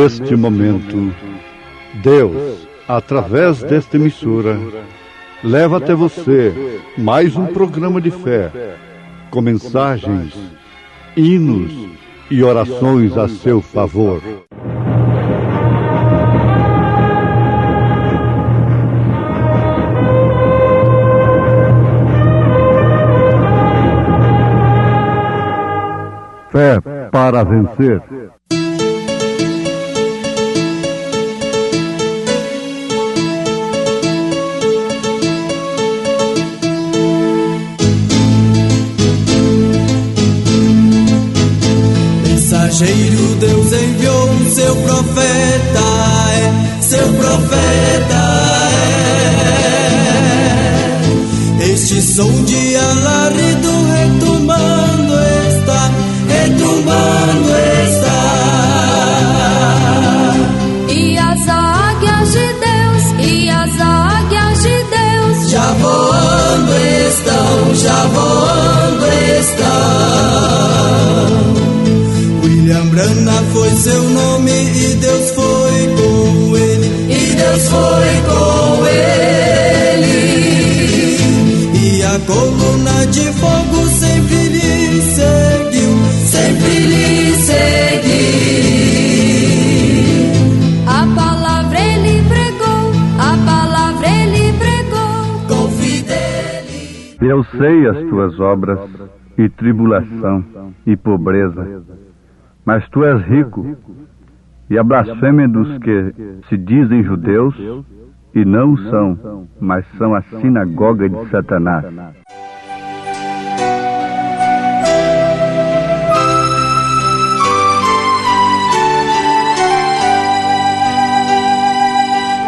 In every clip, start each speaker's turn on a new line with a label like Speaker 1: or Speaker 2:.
Speaker 1: neste momento, Deus, através desta emissora, leva até você mais um programa de fé, com mensagens, hinos e orações a seu favor. Fé para vencer.
Speaker 2: Mensageiro, Deus enviou seu profeta, seu profeta. Este som de alarido retumbando está, retumbando está.
Speaker 3: E as águias de Deus, e as águias de Deus,
Speaker 2: já voando estão, já voando estão. William Branham foi seu nome e Deus foi com ele, e Deus foi com ele. E a coluna de fogo sempre lhe seguiu, sempre lhe seguiu.
Speaker 3: a palavra ele pregou, a palavra ele pregou,
Speaker 2: com fidelidade.
Speaker 1: Eu sei as tuas obras, e tribulação, e pobreza, mas tu és rico, e a blasfêmia dos que se dizem judeus, e não são, mas são a sinagoga de Satanás.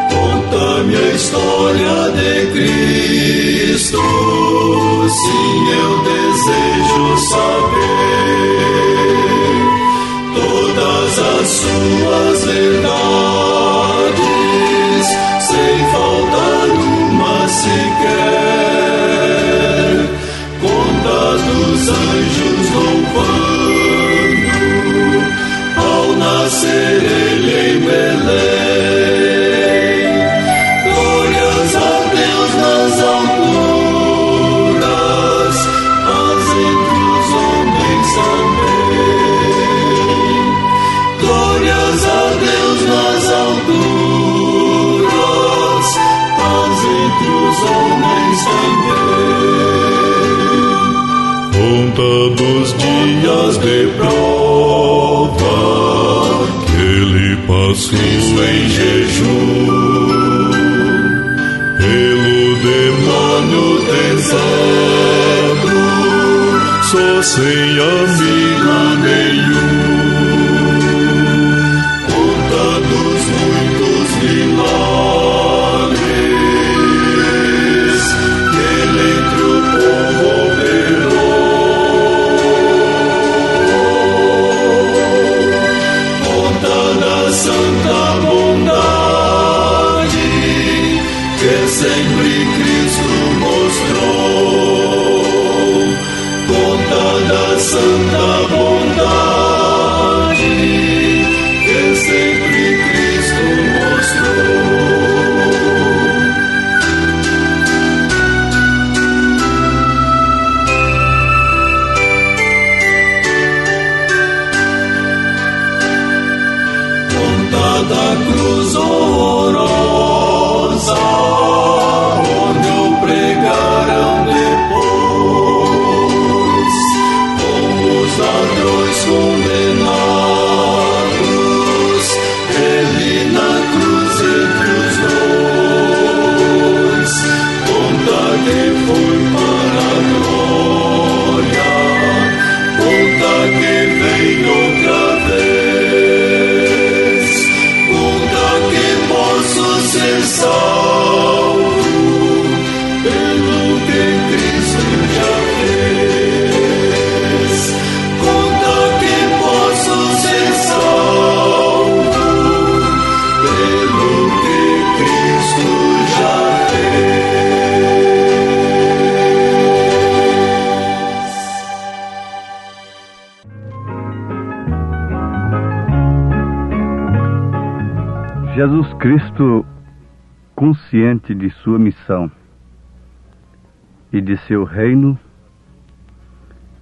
Speaker 4: Conta-me a história de Cristo, sim, eu desejo saber todas as suas verdades, sem faltar uma sequer. Conta dos anjos louvando ao nascer ele em Belém. Glórias a Deus nas alturas, paz entre os homens também. Glórias a Deus nas alturas, paz entre os homens também. Conta dos dias de prova que ele passou em jejum, pelo demônio deserto, só sem amigo nenhum. Conta dos muitos milagres que ele entre o povo operou. Conta da santa bondade que sempre Cristo mostrou. Conta da santa bondade que sempre Cristo mostrou. Conta da cruz horrorosa, onde o pregaram depois, com os
Speaker 1: Jesus Cristo, consciente de sua missão e de seu reino,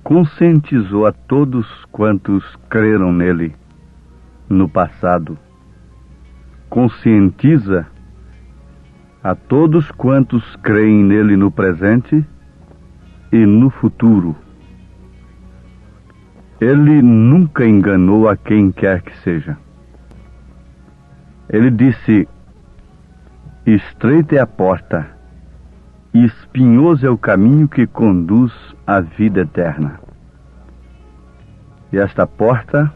Speaker 1: conscientizou a todos quantos creram nele no passado. Conscientiza a todos quantos creem nele no presente e no futuro. Ele nunca enganou a quem quer que seja. Ele disse: estreita é a porta e espinhoso é o caminho que conduz à vida eterna. E esta porta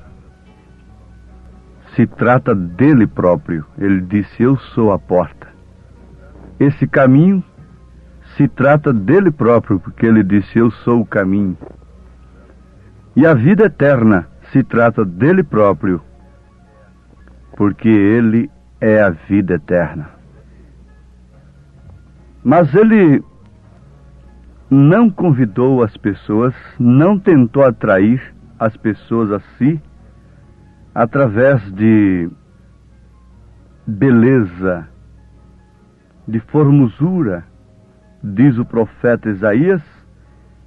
Speaker 1: se trata dele próprio. Ele disse: eu sou a porta. Esse caminho se trata dele próprio, porque ele disse: eu sou o caminho. E a vida eterna se trata dele próprio, porque ele é a vida eterna. Mas ele não convidou as pessoas, não tentou atrair as pessoas a si através de beleza, de formosura. Diz o profeta Isaías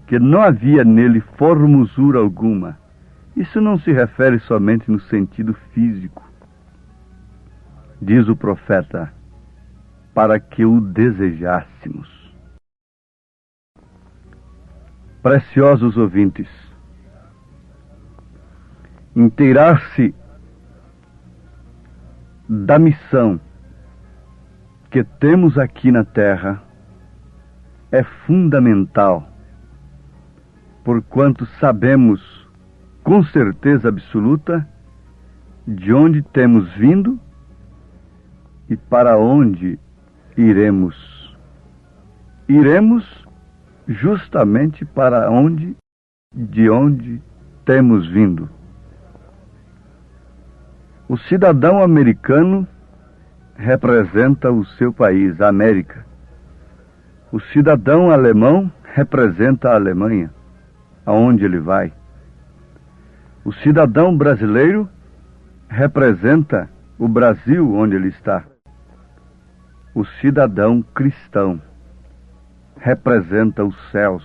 Speaker 1: que não havia nele formosura alguma. Isso não se refere somente no sentido físico. Diz o profeta, para que o desejássemos. Preciosos ouvintes, inteirar-se da missão que temos aqui na terra é fundamental, porquanto sabemos com certeza absoluta de onde temos vindo e para onde iremos. Iremos justamente para de onde temos vindo. O cidadão americano representa o seu país, a América. O cidadão alemão representa a Alemanha, aonde ele vai. O cidadão brasileiro representa o Brasil, onde ele está. O cidadão cristão representa os céus.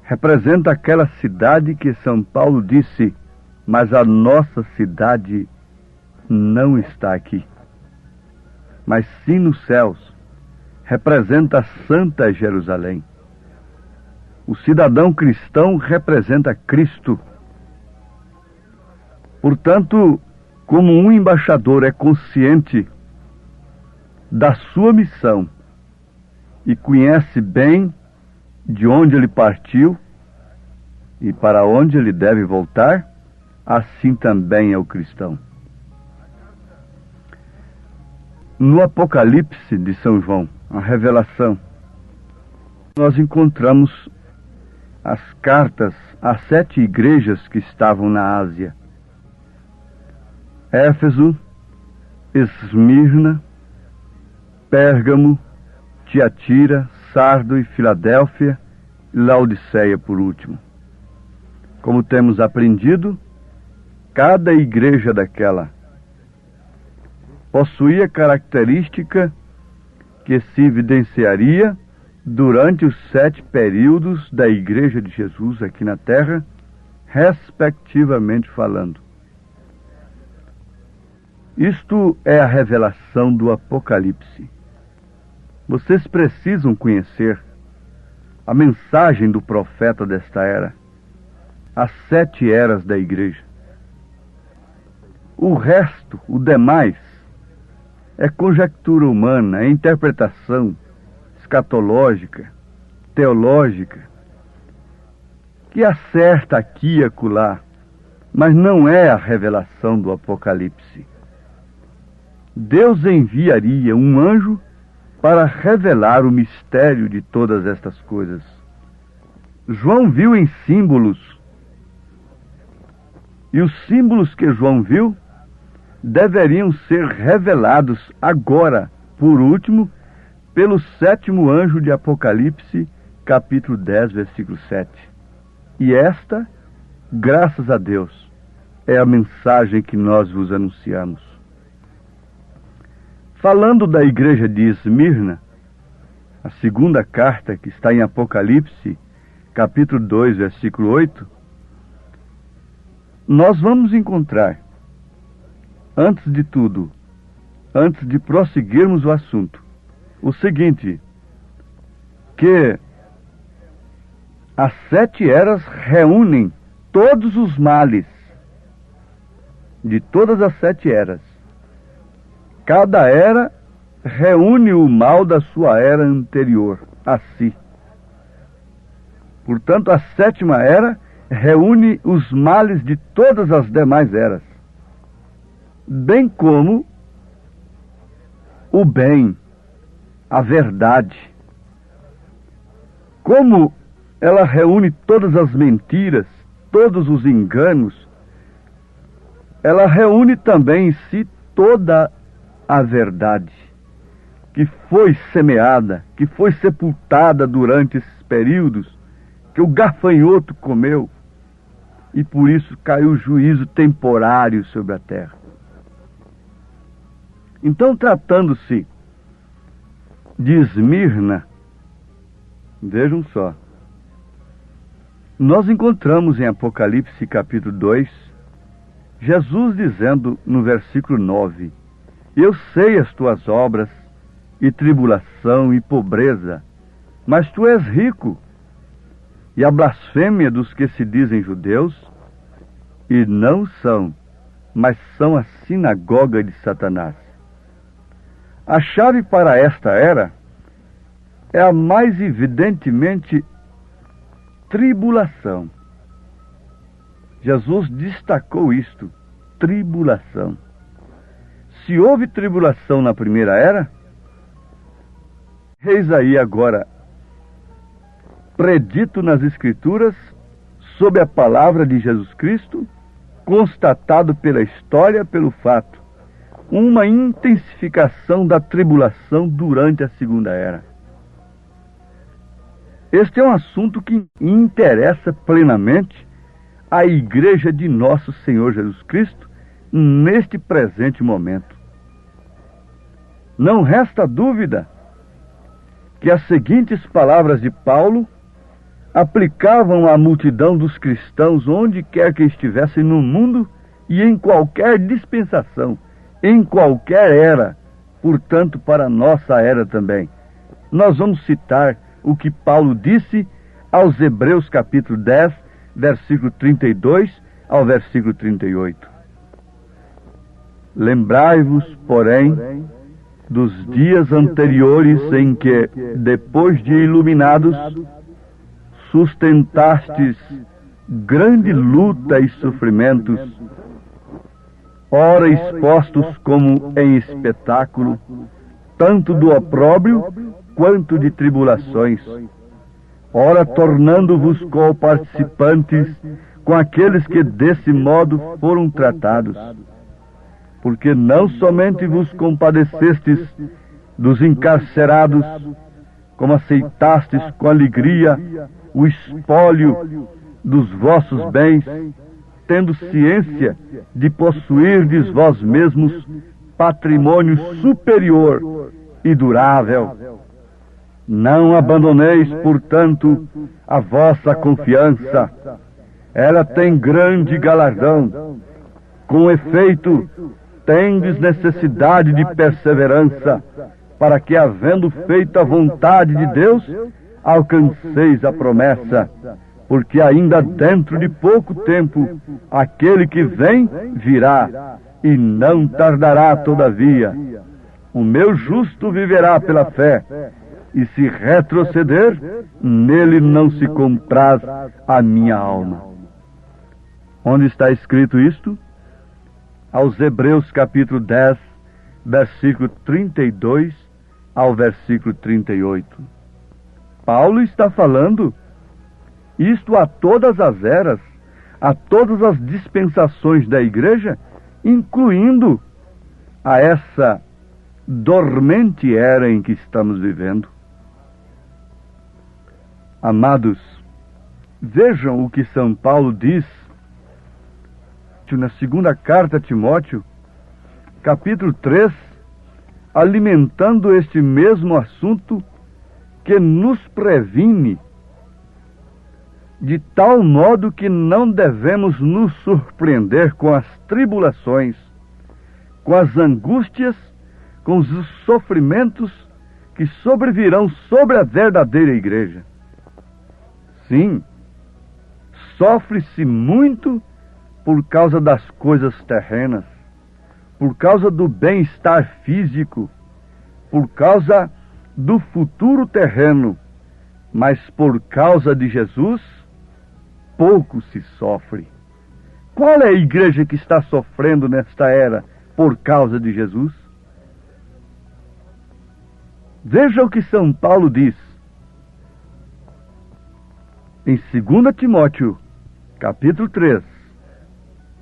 Speaker 1: Representa aquela cidade que São Paulo disse: mas a nossa cidade não está aqui, mas sim nos céus. Representa a Santa Jerusalém. O cidadão cristão representa Cristo. Portanto, como um embaixador é consciente da sua missão e conhece bem de onde ele partiu e para onde ele deve voltar, assim também é o cristão. No Apocalipse de São João, a revelação, nós encontramos as cartas às 7 igrejas que estavam na Ásia: Éfeso, Esmirna, Pérgamo, Tiatira, Sardo e Filadélfia, e Laodiceia por último. Como temos aprendido, cada igreja daquela possuía característica que se evidenciaria durante os 7 períodos da Igreja de Jesus aqui na Terra, respectivamente falando. Isto é a revelação do Apocalipse. Vocês precisam conhecer a mensagem do profeta desta era, as 7 eras da Igreja. O resto, o demais, é conjectura humana, é interpretação escatológica, teológica, que acerta aqui e acolá, mas não é a revelação do Apocalipse. Deus enviaria um anjo para revelar o mistério de todas estas coisas. João viu em símbolos, e os símbolos que João viu deveriam ser revelados agora, por último, pelo 7º anjo de Apocalipse, capítulo 10, versículo 7. E esta, graças a Deus, é a mensagem que nós vos anunciamos. falando da igreja de Esmirna, a segunda carta que está em Apocalipse, capítulo 2, versículo 8, nós vamos encontrar, antes de tudo, antes de prosseguirmos o assunto, o seguinte, que as 7 eras reúnem todos os males de todas as 7 eras. Cada era reúne o mal da sua era anterior a si. Portanto, a 7ª era reúne os males de todas as demais eras, bem como o bem, a verdade. Como ela reúne todas as mentiras, todos os enganos, ela reúne também em si toda a verdade que foi semeada, que foi sepultada durante esses períodos, que o gafanhoto comeu, e por isso caiu o juízo temporário sobre a terra. Então, tratando-se de Esmirna, vejam só, nós encontramos em Apocalipse capítulo 2, Jesus dizendo no versículo 9, eu sei as tuas obras, e tribulação, e pobreza, mas tu és rico, e a blasfêmia dos que se dizem judeus, e não são, mas são a sinagoga de Satanás. A chave para esta era é a mais evidentemente tribulação. Jesus destacou isto, tribulação. Se houve tribulação na primeira era, eis aí agora, predito nas Escrituras, sob a palavra de Jesus Cristo, constatado pela história, pelo fato, uma intensificação da tribulação durante a segunda era. Este é um assunto que interessa plenamente a igreja de nosso Senhor Jesus Cristo neste presente momento. Não resta dúvida que as seguintes palavras de Paulo aplicavam à multidão dos cristãos onde quer que estivessem no mundo e em qualquer dispensação, em qualquer era, portanto para a nossa era também. Nós vamos citar o que Paulo disse aos Hebreus capítulo 10, versículo 32 ao versículo 38. Lembrai-vos, porém, dos dias anteriores em que, depois de iluminados, sustentastes grande luta e sofrimentos, ora expostos como em espetáculo, tanto do opróbrio quanto de tribulações, ora tornando-vos co-participantes com aqueles que desse modo foram tratados, porque não somente vos compadecestes dos encarcerados, como aceitastes com alegria o espólio dos vossos bens, tendo ciência de possuirdes vós mesmos patrimônio superior e durável. Não abandoneis, portanto, a vossa confiança. Ela tem grande galardão. Com efeito, tendes necessidade de perseverança, para que, havendo feito a vontade de Deus, alcanceis a promessa. Porque ainda dentro de pouco tempo, aquele que vem, virá, e não tardará todavia. O meu justo viverá pela fé, e se retroceder, nele não se compraz a minha alma. Onde está escrito isto? Aos Hebreus capítulo 10, versículo 32 ao versículo 38. Paulo está falando isto a todas as eras, a todas as dispensações da igreja, incluindo a essa dormente era em que estamos vivendo. Amados, vejam o que São Paulo diz na segunda carta a Timóteo, capítulo 3, alimentando este mesmo assunto que nos previne, de tal modo que não devemos nos surpreender com as tribulações, com as angústias, com os sofrimentos que sobrevirão sobre a verdadeira igreja. Sim, sofre-se muito por causa das coisas terrenas, por causa do bem-estar físico, por causa do futuro terreno, mas por causa de Jesus, pouco se sofre. Qual é a igreja que está sofrendo nesta era por causa de Jesus? Veja o que São Paulo diz em 2 Timóteo, capítulo 3,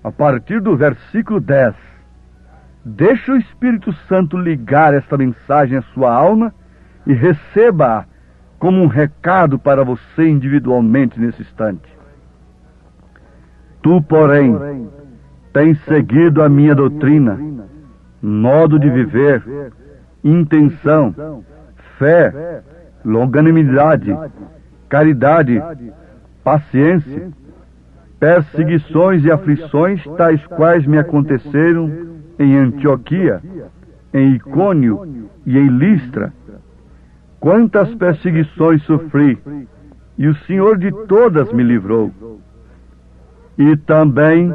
Speaker 1: a partir do versículo 10. Deixa o Espírito Santo ligar esta mensagem à sua alma e receba-a como um recado para você individualmente nesse instante. Tu, porém, tens seguido a minha doutrina, modo de viver, intenção, fé, longanimidade, caridade, paciência, perseguições e aflições, tais quais me aconteceram em Antioquia, em Icônio e em Listra. Quantas perseguições sofri, e o Senhor de todas me livrou. E também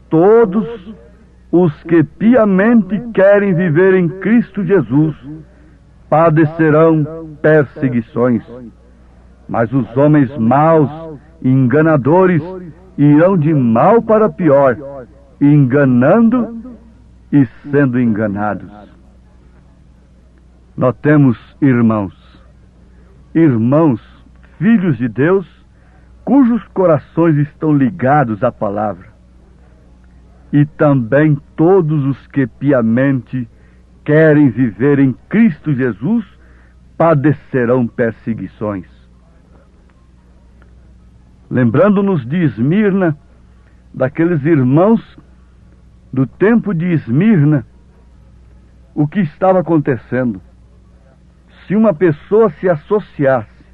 Speaker 1: todos os que piamente querem viver em Cristo Jesus padecerão perseguições. Mas os homens maus e enganadores irão de mal para pior, enganando e sendo enganados. Notemos, irmãos, filhos de Deus, cujos corações estão ligados à palavra, e também todos os que piamente querem viver em Cristo Jesus padecerão perseguições. Lembrando-nos de Esmirna, daqueles irmãos do tempo de Esmirna, o que estava acontecendo? Se uma pessoa se associasse,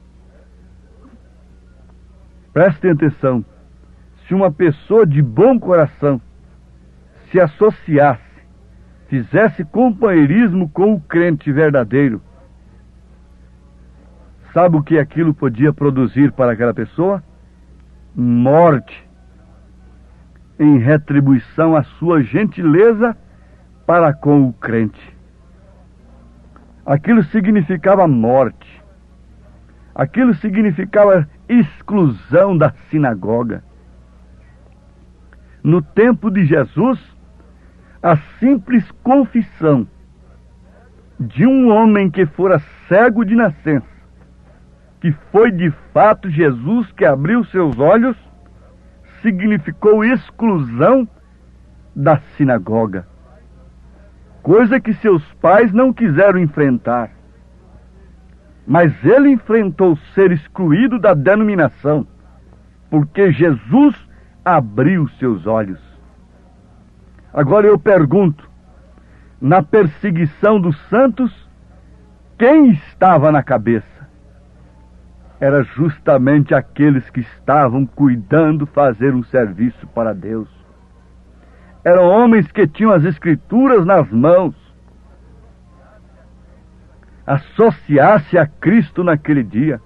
Speaker 1: prestem atenção, se uma pessoa de bom coração se associasse, fizesse companheirismo com o crente verdadeiro, sabe o que aquilo podia produzir para aquela pessoa? Morte, em retribuição à sua gentileza para com o crente. Aquilo significava morte. Aquilo significava exclusão da sinagoga. No tempo de Jesus, a simples confissão de um homem que fora cego de nascença, que foi de fato Jesus que abriu seus olhos, significou exclusão da sinagoga. Coisa que seus pais não quiseram enfrentar. Mas ele enfrentou ser excluído da denominação, porque Jesus abriu seus olhos. Agora eu pergunto, na perseguição dos santos, quem estava na cabeça? Era justamente aqueles que estavam cuidando fazer um serviço para Deus. Eram homens que tinham as Escrituras nas mãos. Associasse a Cristo naquele dia.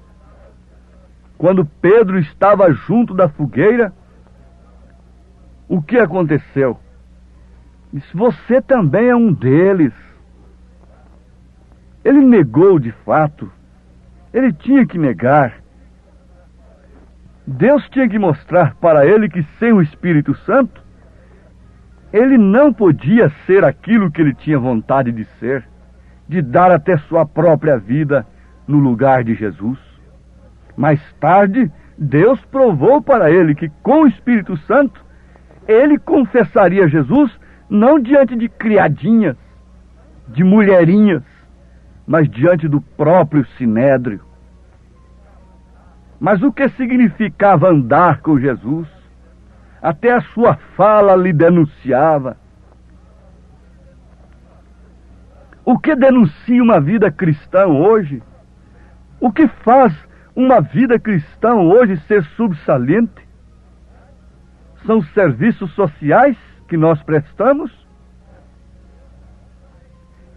Speaker 1: Quando Pedro estava junto da fogueira, o que aconteceu? Disse, você também é um deles. Ele negou de fato. Ele tinha que negar. Deus tinha que mostrar para ele que sem o Espírito Santo, ele não podia ser aquilo que ele tinha vontade de ser, de dar até sua própria vida no lugar de Jesus. Mais tarde, Deus provou para ele que com o Espírito Santo, ele confessaria Jesus não diante de criadinhas, de mulherinhas, mas diante do próprio Sinédrio. Mas o que significava andar com Jesus? Até a sua fala lhe denunciava. O que denuncia uma vida cristã hoje? O que faz uma vida cristã hoje ser subsaliente? São os serviços sociais que nós prestamos?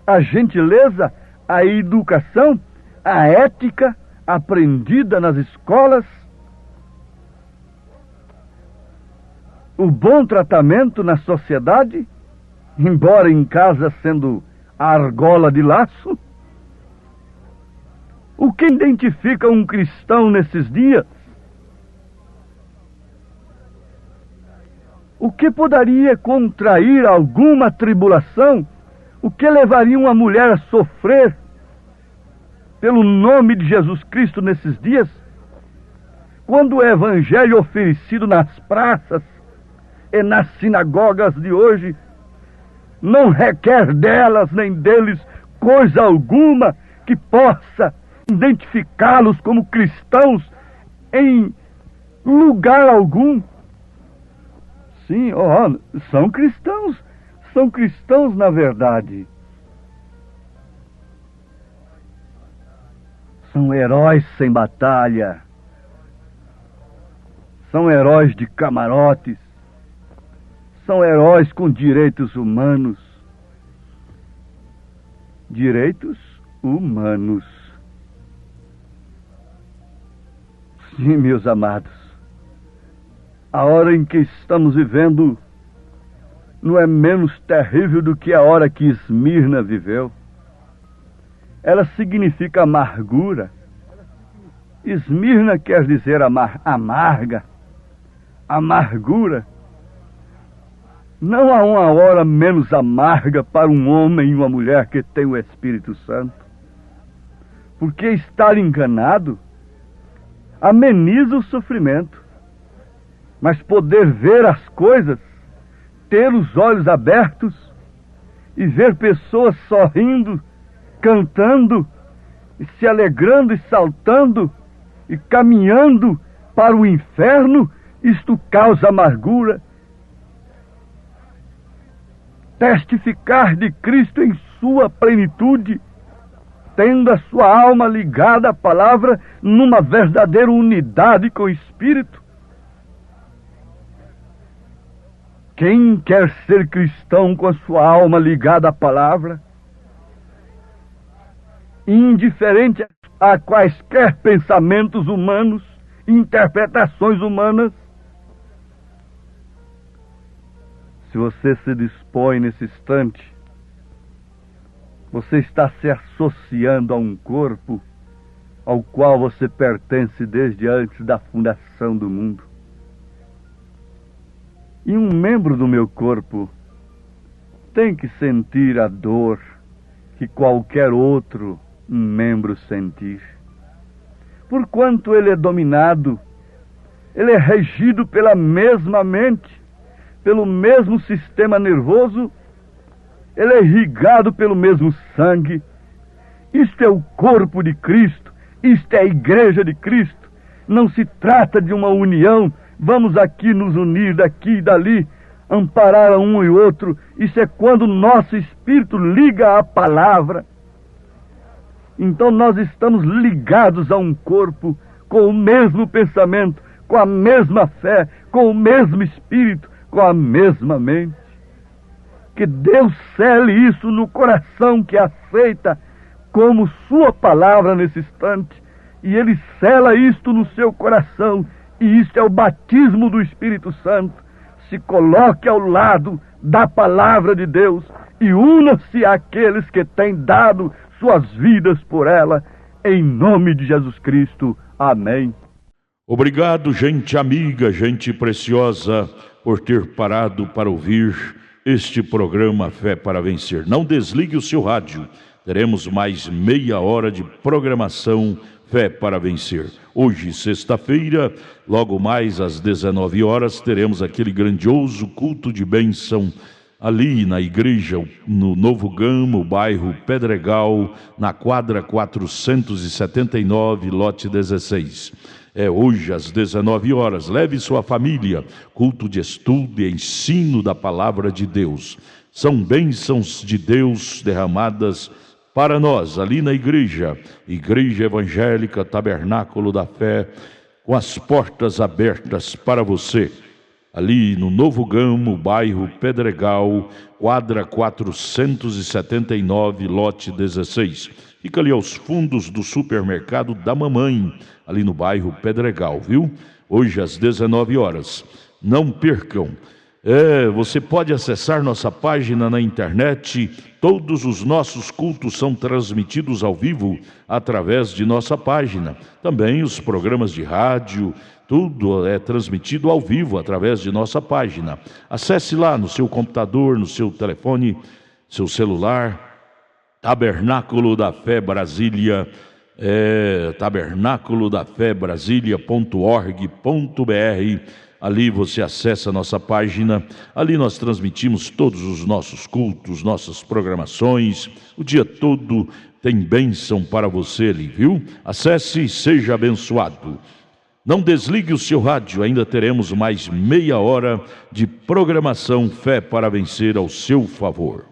Speaker 1: A gentileza, a educação, a ética aprendida nas escolas? O bom tratamento na sociedade, embora em casa sendo a argola de laço? O que identifica um cristão nesses dias? O que poderia contrair alguma tribulação? O que levaria uma mulher a sofrer pelo nome de Jesus Cristo nesses dias? Quando o evangelho oferecido nas praças e nas sinagogas de hoje não requer delas nem deles coisa alguma que possa identificá-los como cristãos em lugar algum. Sim, são cristãos na verdade. São heróis sem batalha. São heróis de camarotes. São heróis com direitos humanos. Direitos humanos. Sim, meus amados. A hora em que estamos vivendo não é menos terrível do que a hora que Esmirna viveu. Ela significa amargura. Esmirna quer dizer amarga, amargura. Não há uma hora menos amarga para um homem e uma mulher que tem o Espírito Santo. Porque estar enganado ameniza o sofrimento. Mas poder ver as coisas, ter os olhos abertos e ver pessoas sorrindo, cantando, e se alegrando e saltando e caminhando para o inferno, isto causa amargura. Testificar de Cristo em sua plenitude, tendo a sua alma ligada à palavra numa verdadeira unidade com o Espírito. Quem quer ser cristão com a sua alma ligada à palavra, indiferente a quaisquer pensamentos humanos, interpretações humanas, se você se dispõe nesse instante, você está se associando a um corpo ao qual você pertence desde antes da fundação do mundo. E um membro do meu corpo tem que sentir a dor que qualquer outro membro sentir. Porquanto ele é dominado, ele é regido pela mesma mente, pelo mesmo sistema nervoso, ele é irrigado pelo mesmo sangue. Isto é o corpo de Cristo, isto é a igreja de Cristo. Não se trata de uma união, vamos aqui nos unir daqui e dali, amparar a um e outro. Isso é quando o nosso espírito liga à palavra. Então nós estamos ligados a um corpo, com o mesmo pensamento, com a mesma fé, com o mesmo espírito, com a mesma mente. Que Deus cele isso no coração que aceita como sua palavra nesse instante, e Ele sela isto no seu coração, e isto é o batismo do Espírito Santo. Se coloque ao lado da palavra de Deus e una-se àqueles que têm dado suas vidas por ela, em nome de Jesus Cristo. Amém.
Speaker 5: Obrigado, gente amiga, gente preciosa, por ter parado para ouvir este programa Fé para Vencer. Não desligue o seu rádio, teremos mais meia hora de programação Fé para Vencer. Hoje, sexta-feira, logo mais às 19 horas, teremos aquele grandioso culto de bênção ali na igreja, no Novo Gama, bairro Pedregal, na quadra 479, lote 16. É hoje às 19 horas. Leve sua família, culto de estudo e ensino da palavra de Deus. São bênçãos de Deus derramadas para nós, ali na Igreja Evangélica Tabernáculo da Fé, com as portas abertas para você. Ali no Novo Gamo, bairro Pedregal, quadra 479, lote 16. Fica ali aos fundos do supermercado da Mamãe, ali no bairro Pedregal, viu? Hoje às 19 horas. Não percam. Você pode acessar nossa página na internet. Todos os nossos cultos são transmitidos ao vivo através de nossa página. Também os programas de rádio, tudo é transmitido ao vivo através de nossa página. Acesse lá no seu computador, no seu telefone, seu celular, Tabernáculo da Fé Brasília, tabernáculodafebrasilia.org.br. Ali você acessa a nossa página. Ali nós transmitimos todos os nossos cultos, nossas programações. O dia todo tem bênção para você ali, viu? Acesse e seja abençoado. Não desligue o seu rádio, ainda teremos mais meia hora de programação Fé para Vencer ao seu favor.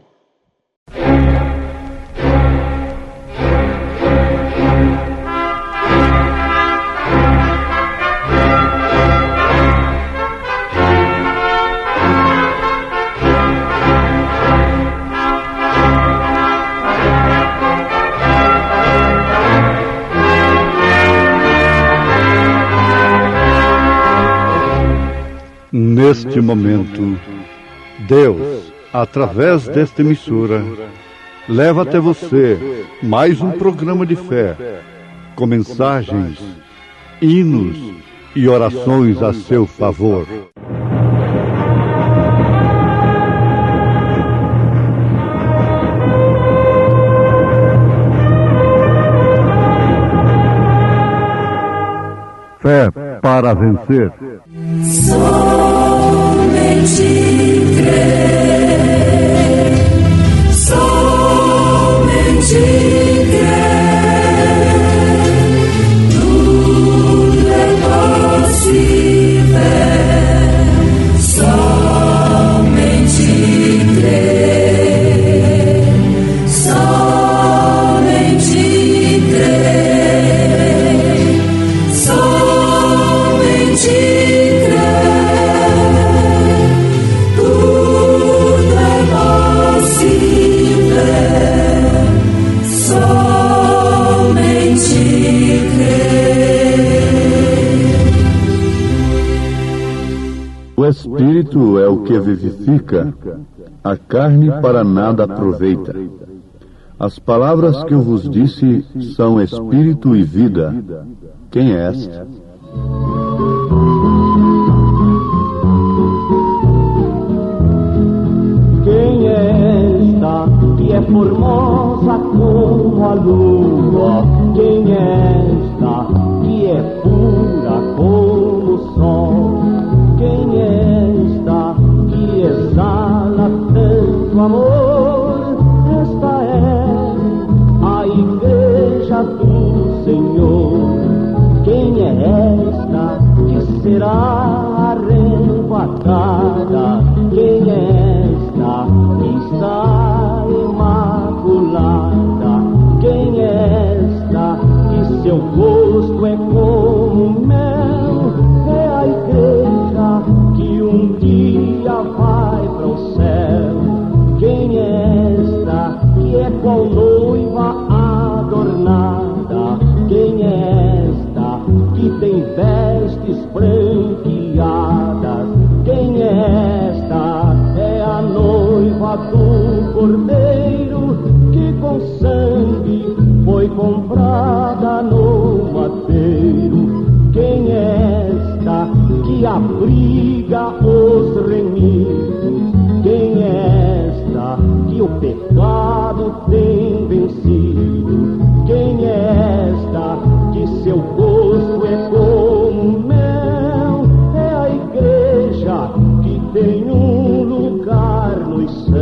Speaker 1: Neste momento, Deus, através desta emissora, leva até você mais um programa de fé, com mensagens, hinos e orações a seu favor. Fé para vencer.
Speaker 2: Somente crer, somente crer, tudo é possível, somente crer, somente crer, somente
Speaker 6: O Espírito é o que vivifica, a carne para nada aproveita. As palavras que eu vos disse são Espírito e vida. Quem é este?
Speaker 7: Quem é esta que é formosa como a lua? Quem é esta que é pura como o sol? Quem é esta que exala tanto amor? Esta é a igreja do Senhor. Quem é esta que será arrebatada? Quem é esta que está imaculada? Quem é esta que seu rosto é como mel? É a igreja que um dia vai para o céu. Quem é esta que é qual noiva adornada? Quem é esta que tem vestes branqueadas? Quem é esta? É a noiva do Cordeiro, que com sangue foi comprada no madeiro. Quem é esta que abriga os remidos? Quem é esta que o pecado tem vencido? Quem é esta que seu rosto é como mel? É a igreja que tem um lugar nos céus.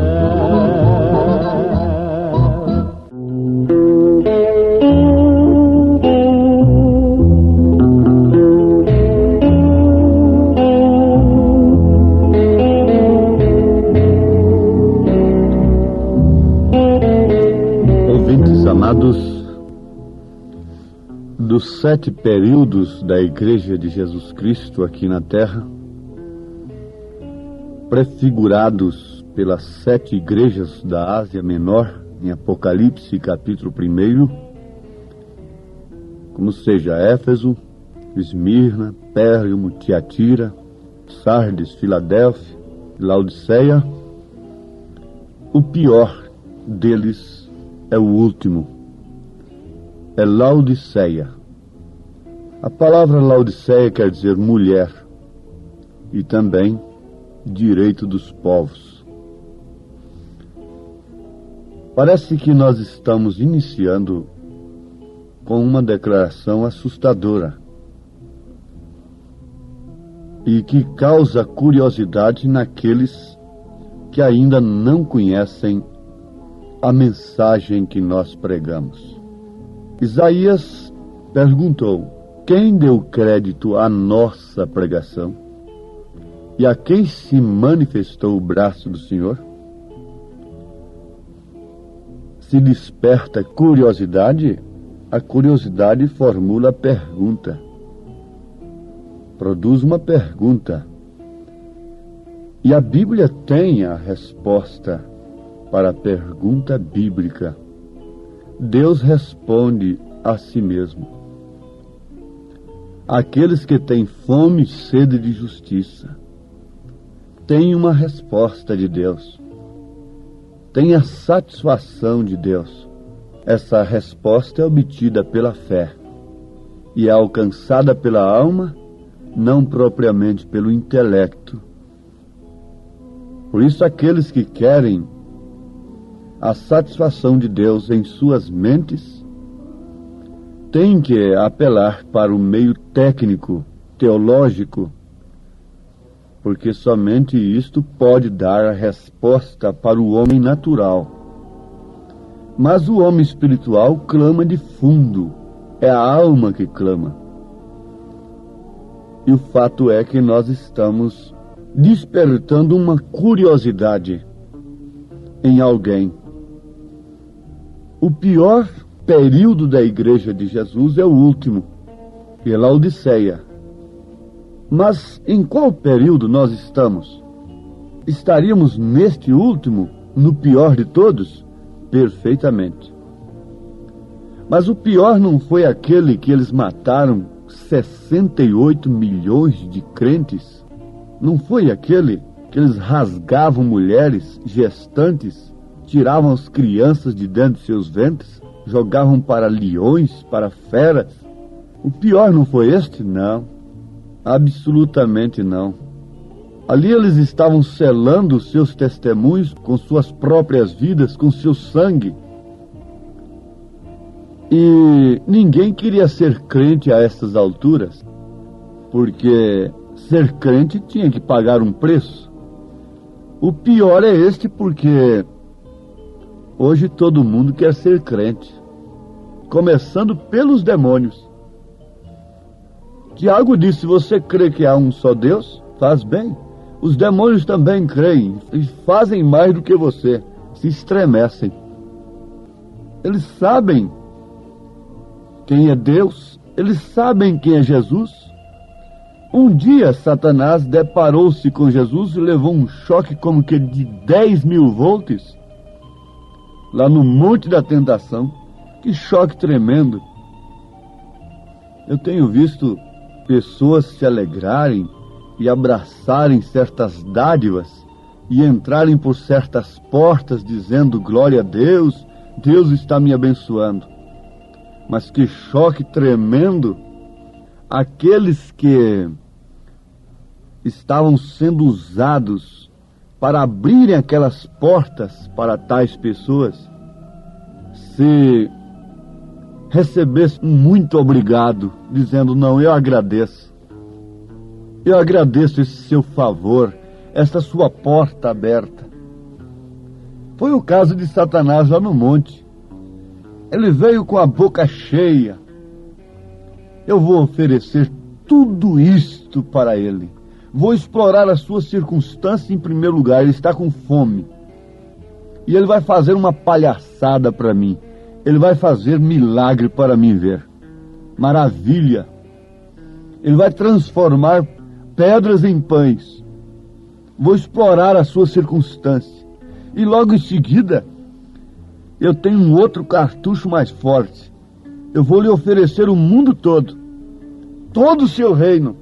Speaker 6: Dos 7 períodos da Igreja de Jesus Cristo aqui na Terra, prefigurados pelas 7 igrejas da Ásia Menor, em Apocalipse, capítulo 1, como seja Éfeso, Esmirna, Pérgamo, Tiatira, Sardes, Filadélfia, Laodiceia, o pior deles é o último, é Laodiceia. A palavra Laodiceia quer dizer mulher e também direito dos povos. Parece que nós estamos iniciando com uma declaração assustadora e que causa curiosidade naqueles que ainda não conhecem a mensagem que nós pregamos. Isaías perguntou: quem deu crédito à nossa pregação? E a quem se manifestou o braço do Senhor? Se desperta curiosidade, a curiosidade formula a pergunta. Produz uma pergunta. E a Bíblia tem a resposta para a pergunta bíblica. Deus responde a si mesmo. Aqueles que têm fome e sede de justiça têm uma resposta de Deus. Têm a satisfação de Deus. Essa resposta é obtida pela fé e é alcançada pela alma, não propriamente pelo intelecto. Por isso, aqueles que querem a satisfação de Deus em suas mentes têm que apelar para o meio técnico, teológico, porque somente isto pode dar a resposta para o homem natural. Mas o homem espiritual clama de fundo, é a alma que clama. E o fato é que nós estamos despertando uma curiosidade em alguém. O pior período da Igreja de Jesus é o último, é Laodiceia. Mas em qual período nós estamos? Estaríamos neste último, no pior de todos? Perfeitamente. Mas o pior não foi aquele que eles mataram 68 milhões de crentes? Não foi aquele que eles rasgavam mulheres gestantes, tiravam as crianças de dentro de seus ventres, jogavam para leões, para feras? O pior não foi este? Não. Absolutamente não. Ali eles estavam selando os seus testemunhos com suas próprias vidas, com seu sangue. E ninguém queria ser crente a estas alturas, porque ser crente tinha que pagar um preço. O pior é este, porque hoje todo mundo quer ser crente, começando pelos demônios. Tiago disse: você crê que há um só Deus? Faz bem. Os demônios também creem e fazem mais do que você, se estremecem. Eles sabem quem é Deus, eles sabem quem é Jesus. Um dia Satanás deparou-se com Jesus e levou um choque como que de 10.000 volts lá no Monte da Tentação. Que choque tremendo. Eu tenho visto pessoas se alegrarem e abraçarem certas dádivas e entrarem por certas portas dizendo: glória a Deus, Deus está me abençoando. Mas que choque tremendo aqueles que estavam sendo usados para abrirem aquelas portas para tais pessoas, se recebesse um muito obrigado, dizendo: não, eu agradeço esse seu favor, essa sua porta aberta. Foi o caso de Satanás lá no monte. Ele veio com a boca cheia. Eu vou oferecer tudo isto para ele. Vou explorar as suas circunstâncias em primeiro lugar. Ele está com fome. E ele vai fazer uma palhaçada para mim. Ele vai fazer milagre para mim ver. maravilha. Ele vai transformar pedras em pães. Vou explorar a sua circunstância. E logo em seguida, eu tenho um outro cartucho mais forte. Eu vou lhe oferecer o mundo todo o seu reino.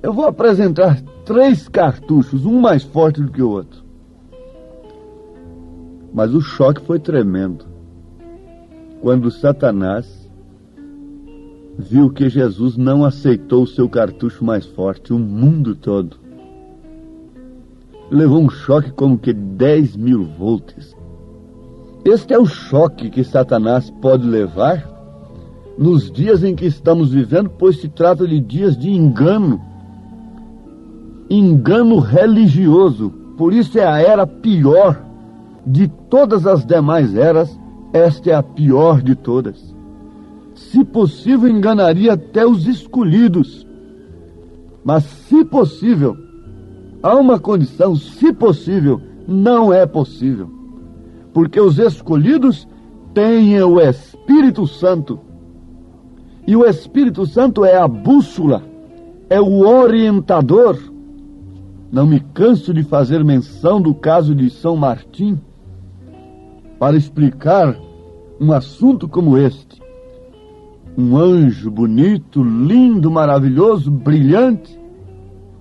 Speaker 6: Eu vou apresentar 3 cartuchos, um mais forte do que o outro. Mas o choque foi tremendo. Quando Satanás viu que Jesus não aceitou o seu cartucho mais forte, o mundo todo. Levou um choque como que 10.000 volts. Este é o choque que Satanás pode levar nos dias em que estamos vivendo, pois se trata de dias de engano. Engano religioso. Por isso é a era pior de todas as demais eras. Esta é a pior de todas. Se possível, enganaria até os escolhidos. Mas, se possível, há uma condição: se possível, não é possível. Porque os escolhidos têm o Espírito Santo. E o Espírito Santo é a bússola, é o orientador. Não me canso de fazer menção do caso de São Martim para explicar um assunto como este. Um anjo bonito, lindo, maravilhoso, brilhante,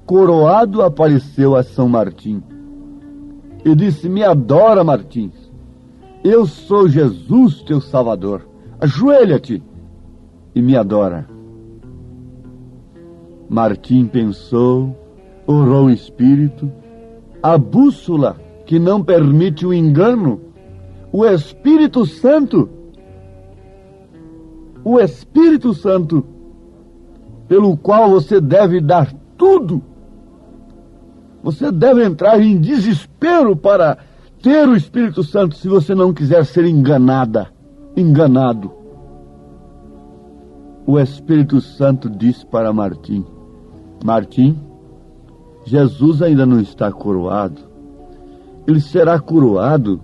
Speaker 6: coroado, apareceu a São Martim e disse: me adora, Martins, eu sou Jesus, teu Salvador, ajoelha-te e me adora. Martim pensou, orou o Espírito, a bússola que não permite o engano, o Espírito Santo, pelo qual você deve dar tudo. Você deve entrar em desespero para ter o Espírito Santo se você não quiser ser enganado. O Espírito Santo disse para Martim: Martim, Jesus ainda não está coroado. Ele será coroado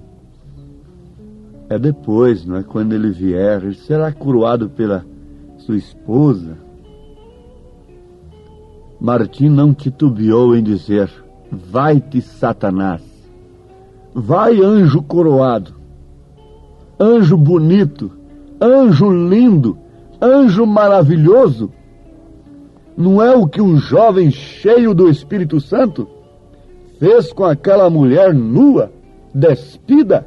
Speaker 6: depois, não é? Quando ele vier, ele será coroado pela sua esposa. Martim não titubeou em dizer: vai-te, Satanás. Vai, anjo coroado, anjo bonito, anjo lindo, anjo maravilhoso. Não é o que um jovem cheio do Espírito Santo fez com aquela mulher nua, despida,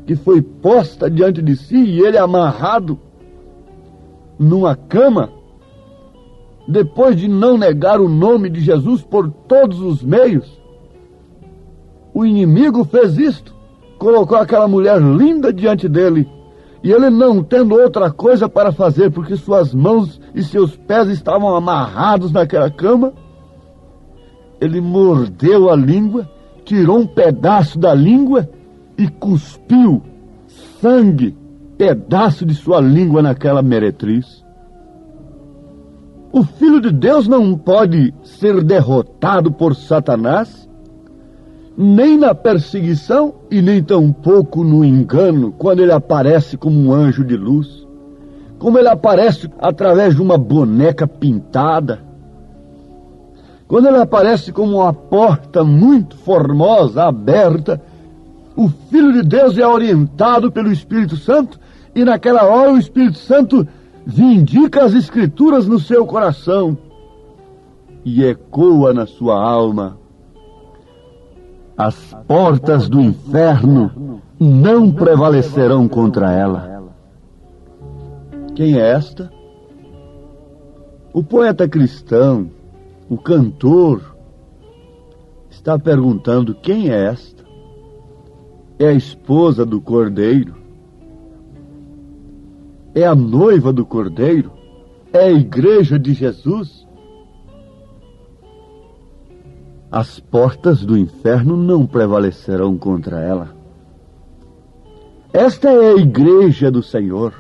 Speaker 6: que foi posta diante de si e ele amarrado numa cama, depois de não negar o nome de Jesus por todos os meios? O inimigo fez isto, colocou aquela mulher linda diante dele, e ele, não tendo outra coisa para fazer, porque suas mãos e seus pés estavam amarrados naquela cama, ele mordeu a língua, tirou um pedaço da língua e cuspiu sangue, pedaço de sua língua naquela meretriz. O Filho de Deus não pode ser derrotado por Satanás, nem na perseguição e nem tampouco no engano, quando ele aparece como um anjo de luz, como ele aparece através de uma boneca pintada, quando ele aparece como uma porta muito formosa, aberta. O Filho de Deus é orientado pelo Espírito Santo, e naquela hora o Espírito Santo vindica as Escrituras no seu coração e ecoa na sua alma: as portas do inferno não prevalecerão contra ela. Quem é esta? O poeta cristão, o cantor, está perguntando: quem é esta? É a esposa do Cordeiro? É a noiva do Cordeiro? É a igreja de Jesus? As portas do inferno não prevalecerão contra ela. Esta é a igreja do Senhor.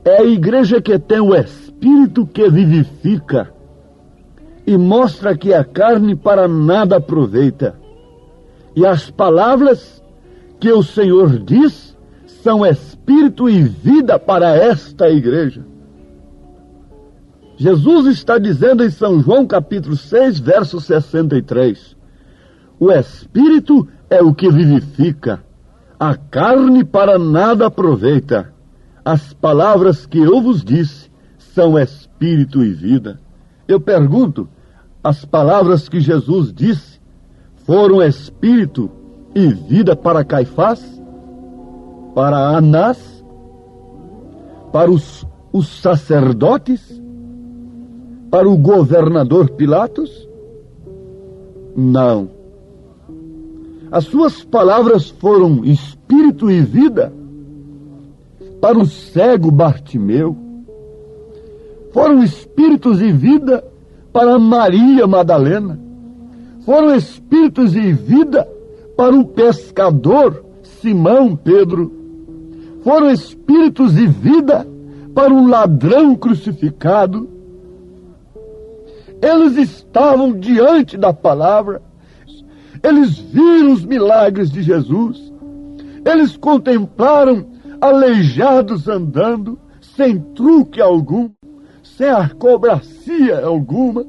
Speaker 6: É a igreja que tem o Espírito que vivifica e mostra que a carne para nada aproveita. E as palavras que o Senhor diz são espírito e vida para esta igreja. Jesus está dizendo em São João capítulo 6, verso 63, o espírito é o que vivifica, a carne para nada aproveita. As palavras que eu vos disse são espírito e vida. Eu pergunto, as palavras que Jesus disse foram espírito e vida para Caifás? Para Anás? Para os sacerdotes? Para o governador Pilatos? Não. As suas palavras foram espírito e vida para o cego Bartimeu. Foram espíritos e vida para Maria Madalena. Foram espíritos e vida para o pescador Simão Pedro. Foram espíritos e vida para o ladrão crucificado. Eles estavam diante da palavra. Eles viram os milagres de Jesus. Eles contemplaram aleijados andando, sem truque algum, sem acrobacia alguma.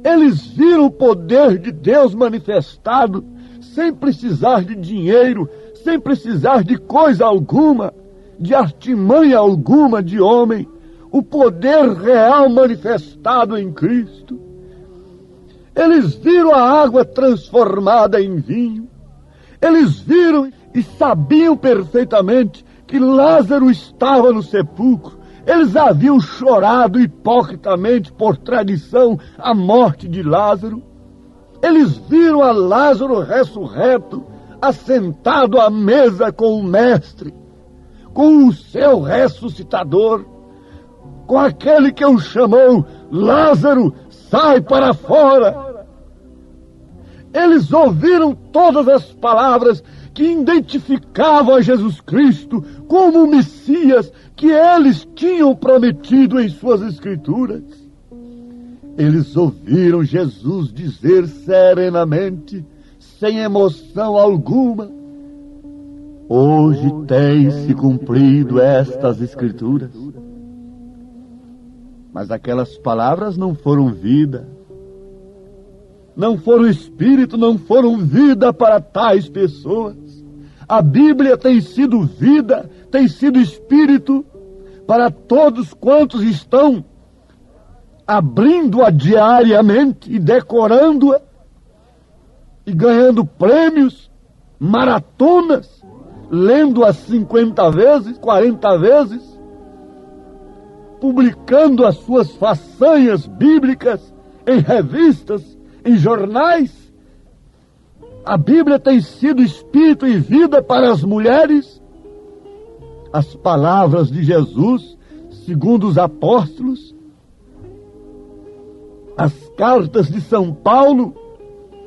Speaker 6: Eles viram o poder de Deus manifestado, sem precisar de dinheiro, sem precisar de coisa alguma, de artimanha alguma de homem. O poder real manifestado em Cristo. Eles viram a água transformada em vinho. Eles viram e sabiam perfeitamente que Lázaro estava no sepulcro. Eles haviam chorado hipocritamente por tradição a morte de Lázaro. Eles viram a Lázaro ressurreto, assentado à mesa com o Mestre, com o seu ressuscitador, com aquele que o chamou: Lázaro, sai para fora. Eles ouviram todas as palavras que identificavam a Jesus Cristo como o Messias que eles tinham prometido em suas Escrituras. Eles ouviram Jesus dizer serenamente, sem emoção alguma: hoje tem se cumprido estas Escrituras. Mas aquelas palavras não foram vida, não foram espírito, não foram vida para tais pessoas. A Bíblia tem sido vida, tem sido espírito para todos quantos estão abrindo-a diariamente e decorando-a e ganhando prêmios, maratonas, lendo-a 50 vezes, 40 vezes, publicando as suas façanhas bíblicas em revistas, em jornais. A Bíblia tem sido espírito e vida para as mulheres. As palavras de Jesus, segundo os apóstolos, as cartas de São Paulo,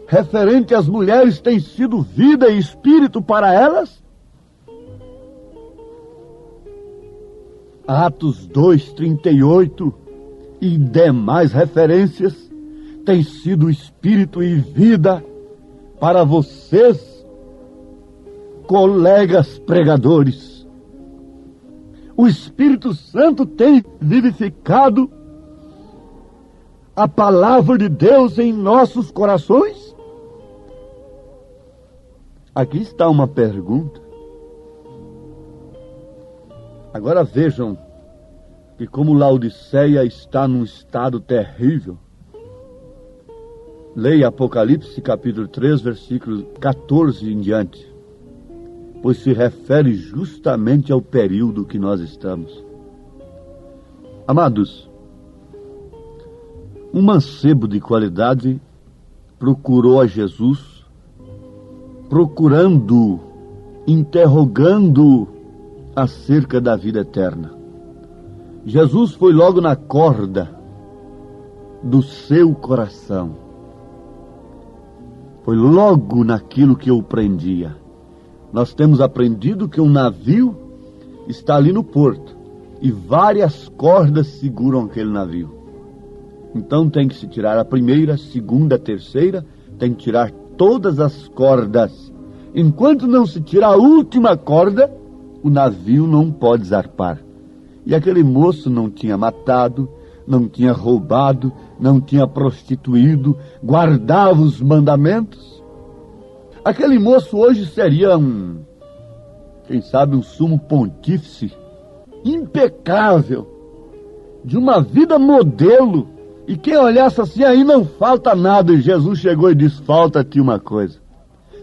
Speaker 6: referente às mulheres, têm sido vida e espírito para elas. Atos 2:38 e demais referências têm sido espírito e vida para vocês, colegas pregadores. O Espírito Santo tem vivificado a palavra de Deus em nossos corações? Aqui está uma pergunta. Agora vejam que como Laodiceia está num estado terrível. Leia Apocalipse capítulo 3, versículo 14 em diante, pois se refere justamente ao período que nós estamos. Amados, um mancebo de qualidade procurou a Jesus, procurando, interrogando acerca da vida eterna. Jesus foi logo na corda do seu coração. Foi logo naquilo que o prendia. Nós temos aprendido que um navio está ali no porto e várias cordas seguram aquele navio. Então tem que se tirar a primeira, a segunda, a terceira, tem que tirar todas as cordas. Enquanto não se tira a última corda, o navio não pode zarpar. E aquele moço não tinha matado, não tinha roubado, não tinha prostituído, guardava os mandamentos. Aquele moço hoje seria quem sabe, um sumo pontífice impecável, de uma vida modelo. E quem olhasse assim, aí não falta nada. E Jesus chegou e disse: falta-te uma coisa.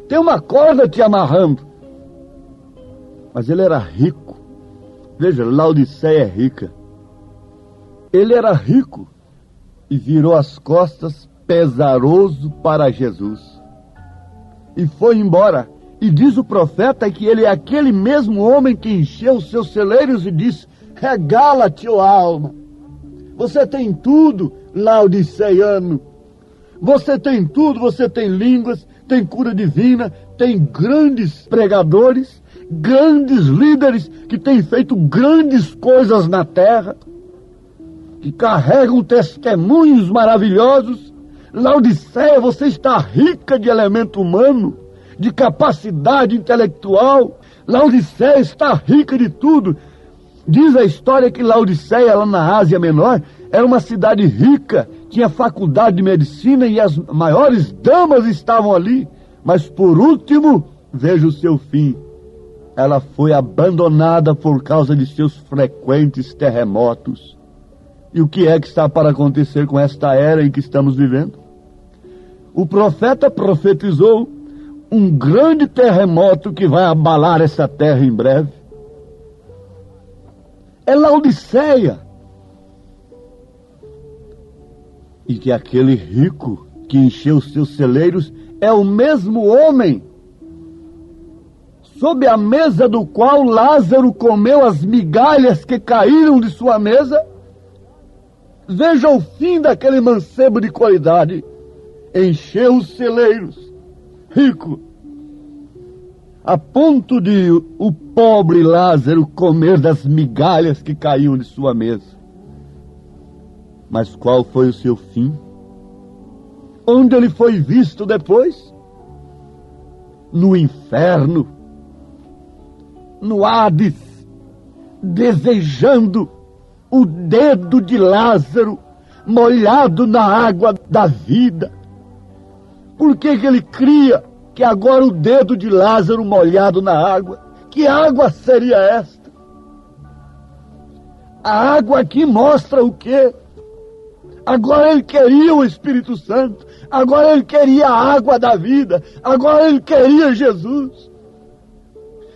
Speaker 6: Tem uma corda te amarrando. Mas ele era rico. Veja, Laodiceia é rica. Ele era rico e virou as costas pesaroso para Jesus. E foi embora. E diz o profeta que ele é aquele mesmo homem que encheu os seus celeiros e disse: regala-te, ó alma. Você tem tudo, laodiceiano. Você tem tudo, você tem línguas, tem cura divina, tem grandes pregadores, grandes líderes que têm feito grandes coisas na terra, que carregam testemunhos maravilhosos. Laodiceia, você está rica de elemento humano, de capacidade intelectual. Laodiceia está rica de tudo. Diz a história que Laodiceia, lá na Ásia Menor, era uma cidade rica, tinha faculdade de medicina e as maiores damas estavam ali. Mas por último, veja o seu fim. Ela foi abandonada por causa de seus frequentes terremotos. E o que é que está para acontecer com esta era em que estamos vivendo? O profeta profetizou um grande terremoto que vai abalar essa terra em breve. É Laodiceia. E que aquele rico que encheu os seus celeiros é o mesmo homem sob a mesa do qual Lázaro comeu as migalhas que caíram de sua mesa. Veja o fim daquele mancebo de qualidade. Encheu os celeiros, rico, a ponto de o pobre Lázaro comer das migalhas que caíam de sua mesa. Mas qual foi o seu fim? Onde ele foi visto depois? No inferno, no Hades, desejando o dedo de Lázaro molhado na água da vida. Por que ele cria que agora o dedo de Lázaro molhado na água? Que água seria esta? A água aqui mostra o quê? Agora ele queria o Espírito Santo. Agora ele queria a água da vida. Agora ele queria Jesus.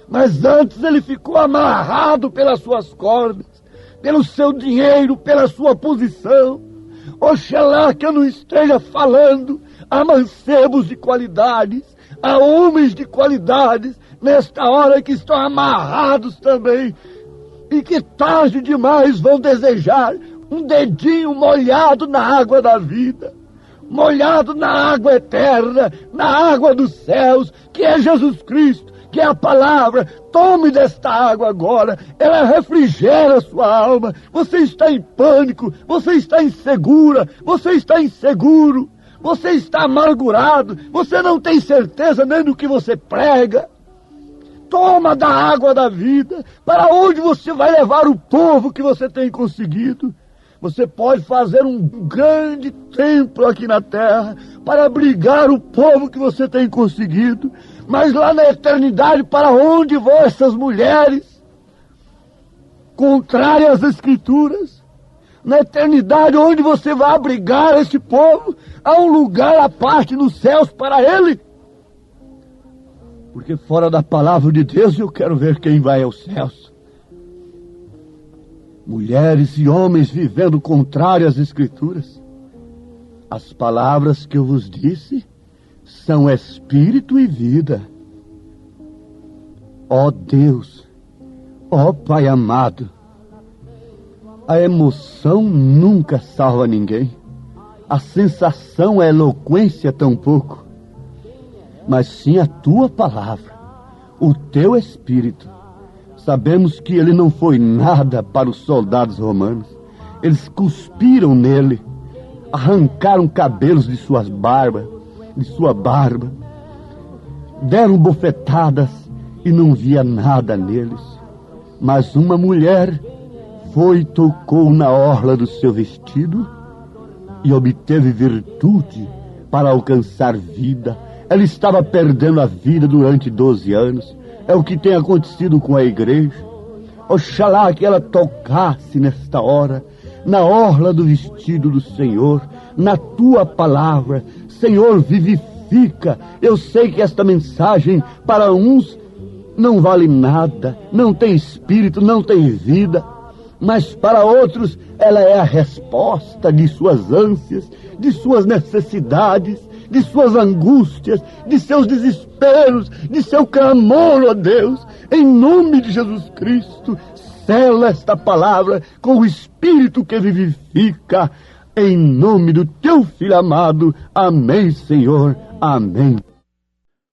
Speaker 6: Mas antes ele ficou amarrado pelas suas cordas, pelo seu dinheiro, pela sua posição. Oxalá que eu não esteja falando a mancebos de qualidades, a homens de qualidades, nesta hora que estão amarrados também, e que tarde demais vão desejar um dedinho molhado na água da vida, molhado na água eterna, na água dos céus, que é Jesus Cristo, que é a palavra. Tome desta água agora, ela refrigera a sua alma. Você está em pânico, você está insegura, você está inseguro, você está amargurado, você não tem certeza nem do que você prega. Toma da água da vida. Para onde você vai levar o povo que você tem conseguido? Você pode fazer um grande templo aqui na terra para abrigar o povo que você tem conseguido. Mas lá na eternidade, para onde vão essas mulheres contrárias às Escrituras? Na eternidade, onde você vai abrigar esse povo? Há um lugar à parte nos céus para ele? Porque fora da palavra de Deus eu quero ver quem vai aos céus. Mulheres e homens vivendo contrário às Escrituras. As palavras que eu vos disse são espírito e vida. Ó Deus, ó Pai amado, a emoção nunca salva ninguém. A sensação, a eloquência tampouco. Mas sim a tua palavra, o teu espírito. Sabemos que ele não foi nada para os soldados romanos. Eles cuspiram nele, arrancaram cabelos de sua barba,
Speaker 8: deram bofetadas e não via nada neles. Mas uma mulher foi e tocou na orla do seu vestido e obteve virtude para alcançar vida. Ela estava perdendo a vida durante 12 anos. É o que tem acontecido com a igreja. Oxalá que ela tocasse nesta hora na orla do vestido do Senhor, na tua palavra. Senhor, vivifica. Eu sei que esta mensagem para uns não vale nada, não tem espírito, não tem vida, mas para outros ela é a resposta de suas ânsias, de suas necessidades, de suas angústias, de seus desesperos, de seu clamor, ó Deus. Em nome de Jesus Cristo, sela esta palavra com o Espírito que vivifica, em nome do teu Filho amado. Amém, Senhor. Amém.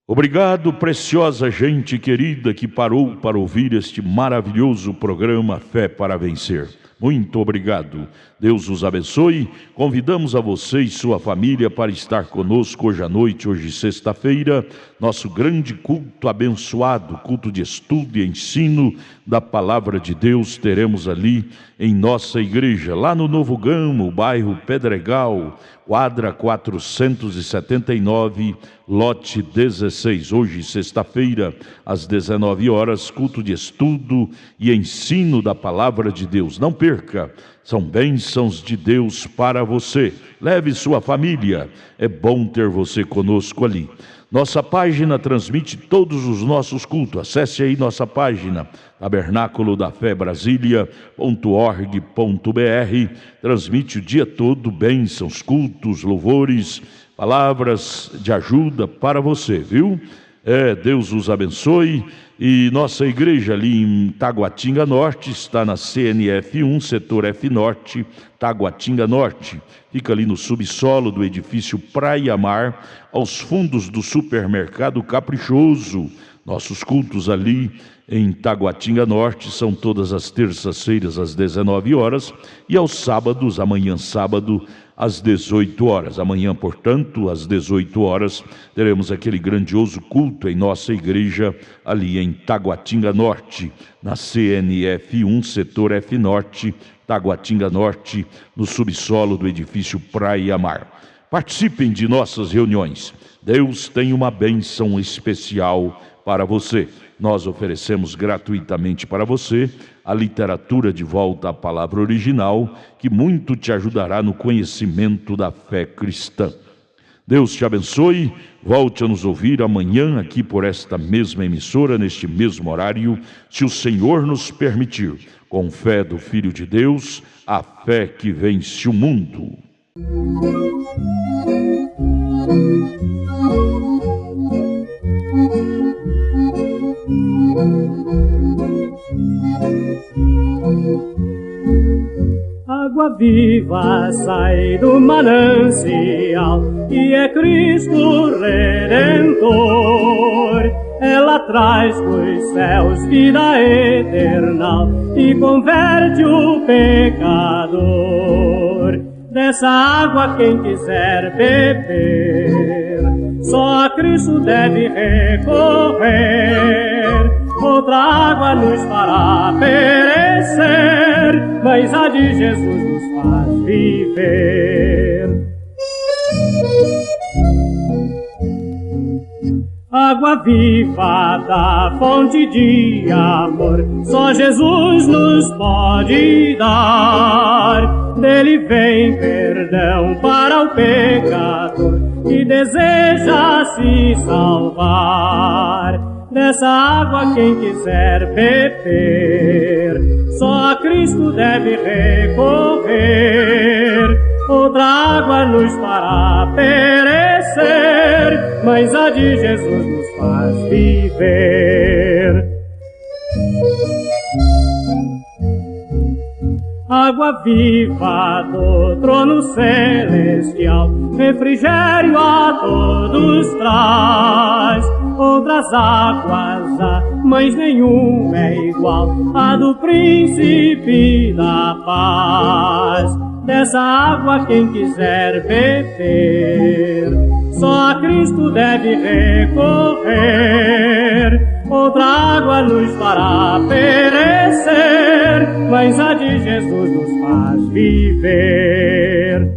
Speaker 5: Obrigado, preciosa gente querida que parou para ouvir este maravilhoso programa Fé para Vencer. Muito obrigado. Deus os abençoe. Convidamos a você e sua família para estar conosco hoje à noite, hoje sexta-feira, nosso grande culto abençoado, culto de estudo e ensino da Palavra de Deus. Teremos ali em nossa igreja, lá no Novo Gama, bairro Pedregal, quadra 479, lote 16. Hoje, sexta-feira, às 19 horas, culto de estudo e ensino da Palavra de Deus. Não perca, são bênçãos de Deus para você. Leve sua família, é bom ter você conosco ali. Nossa página transmite todos os nossos cultos. Acesse aí nossa página, tabernáculo da fé Brasília.org.br. Transmite o dia todo bênçãos, cultos, louvores, palavras de ajuda para você, viu? Deus os abençoe. E nossa igreja ali em Taguatinga Norte está na CNF 1, setor F Norte, Taguatinga Norte. Fica ali no subsolo do edifício Praia Mar, aos fundos do supermercado Caprichoso. Nossos cultos ali em Taguatinga Norte são todas as terças-feiras às 19 horas e aos sábados, amanhã sábado, às 18 horas. Amanhã, portanto, às 18 horas, teremos aquele grandioso culto em nossa igreja ali em Taguatinga Norte, na CNF 1, setor F Norte, Taguatinga Norte, no subsolo do edifício Praia Mar. Participem de nossas reuniões. Deus tem uma bênção especial para você. Nós oferecemos gratuitamente para você a literatura De Volta à Palavra Original, que muito te ajudará no conhecimento da fé cristã. Deus te abençoe. Volte a nos ouvir amanhã aqui por esta mesma emissora, neste mesmo horário, se o Senhor nos permitir. Com fé do Filho de Deus, a fé que vence o mundo.
Speaker 7: Água viva sai do manancial e é Cristo Redentor. Ela traz dos céus vida eterna e converte o pecador. Dessa água quem quiser beber, só a Cristo deve recorrer. Outra água nos fará perecer, mas a de Jesus nos faz viver. Água viva da fonte de amor, só Jesus nos pode dar. Dele vem perdão para o pecador que deseja se salvar. Dessa água quem quiser beber, só a Cristo deve recorrer. Outra água nos fará perecer, mas a de Jesus nos faz viver. Água viva do trono celestial, refrigério a todos traz. Outras águas há, mas nenhuma é igual à do príncipe da paz. Dessa água quem quiser beber, só a Cristo deve recorrer. Outra água nos fará perecer, mas a de Jesus nos faz viver.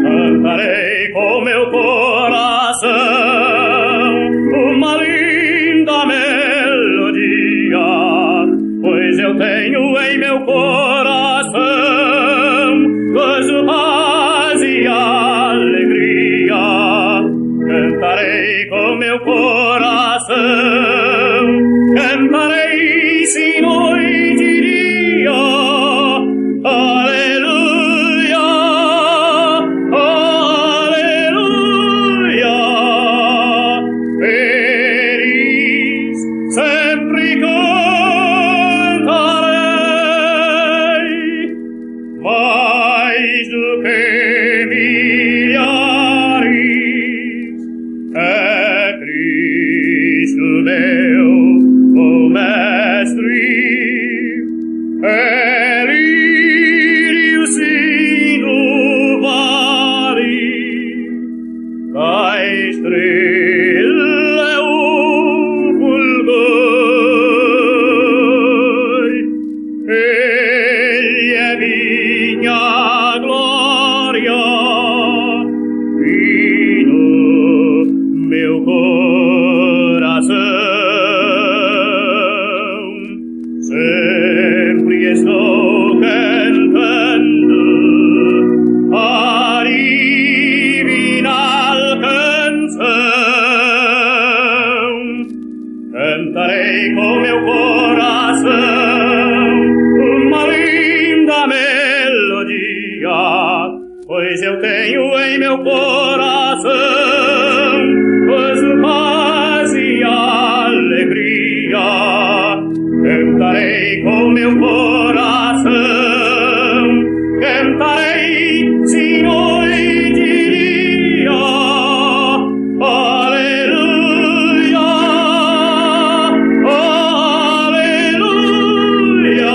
Speaker 9: Cantarei com meu coração uma linda melodia, pois eu tenho em meu coração gozo, paz e alegria. Cantarei com meu coração, cantarei sim noite e dia. Aleluia, aleluia. Feliz sempre cantarei, mais do que milhares. É Cristo meu, o Mestre, é lírio sim do vale, a estrela é o fulgor, ele é minha glória e no meu coração sempre estou cantando a divinal canção. Cantarei com meu coração uma linda melodia, pois eu tenho em meu coração gozo, paz e alegria. Cantarei com meu coração, cantarei sim noite e dia. Aleluia, aleluia.